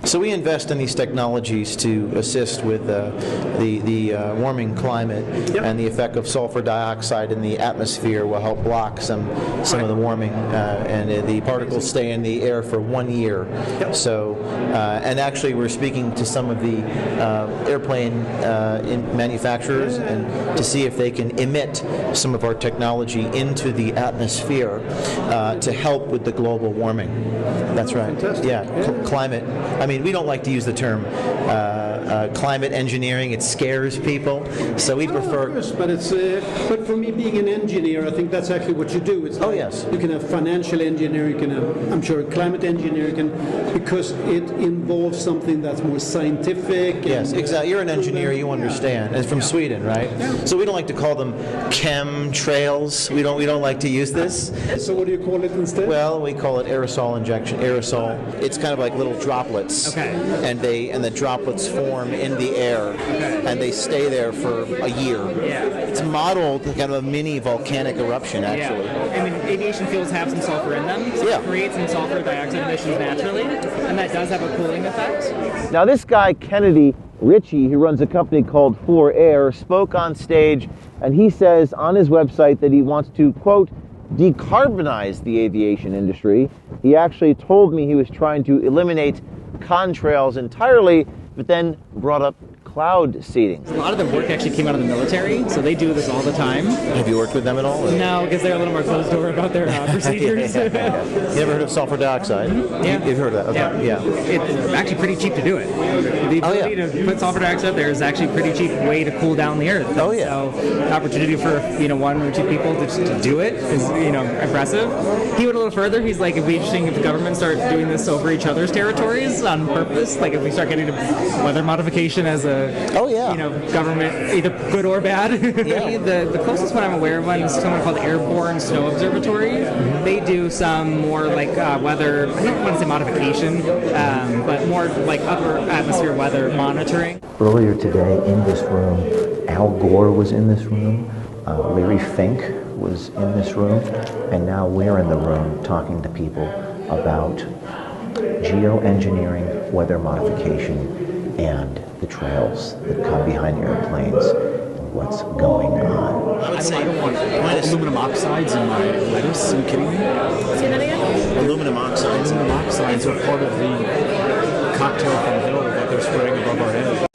So we invest in these technologies to assist with the warming climate, and the effect of sulfur dioxide in the atmosphere will help block some of the warming, and the particles stay in the air for 1 year. So, and actually we're speaking to some of the airplane manufacturers and to see if they can emit some of our technology into the atmosphere to help with the global warming. That's right. Fantastic. Yeah, climate. I mean, we don't like to use the term climate engineering. It scares people, so we prefer. Of course, but it's but for me, being an engineer, I think that's actually what you do. It's like yes. You can have financial engineering, you can have, I'm sure, climate engineering, because it involves something that's more scientific. Yes, exactly. You're an engineer, you understand. And from Sweden, right? Yeah. So we don't like to call them chemtrails. We don't like to use this. So what do you call it instead? Well, we call it aerosol injection. Aerosol. It's kind of like little droplets. Okay. And the droplets form in the air, and they stay there for a year. Yeah. It's modeled kind of a mini volcanic eruption, actually. Yeah. I mean, aviation fuels have some sulfur in them, so it creates some sulfur dioxide emissions naturally, and that does have a cooling effect. Now, this guy, Kennedy Ritchie, who runs a company called For Air, spoke on stage, and he says on his website that he wants to, quote, decarbonize the aviation industry. He actually told me he was trying to eliminate contrails entirely, but then brought up cloud seeding. A lot of the work actually came out of the military, so they do this all the time. Have you worked with them at all? Or? No, because they're a little more closed door about their procedures. You ever heard of sulfur dioxide? Yeah. You've heard of that? Okay. Yeah. It's actually pretty cheap to do it. The ability to put sulfur dioxide there is actually a pretty cheap way to cool down the earth. Oh, yeah. So the opportunity for 1 or 2 people to do it is impressive. He went a little further. He's like, it'd be interesting if the government start doing this over each other's territories on purpose. Like if we start getting weather modification as a government, either good or bad. The closest one I'm aware of is someone called Airborne Snow Observatory. They do some more like weather, I don't want to say modification, but more like upper atmosphere weather monitoring. Earlier today in this room, Al Gore was in this room, Larry Fink was in this room, and now we're in the room talking to people about geoengineering, weather modification, and the trails that come behind airplanes and what's going on. I don't want aluminum oxides in my lettuce. Are you kidding me? Say that again? Aluminum oxides. Aluminum oxides are part of the cocktail from hell that they're spraying above our heads.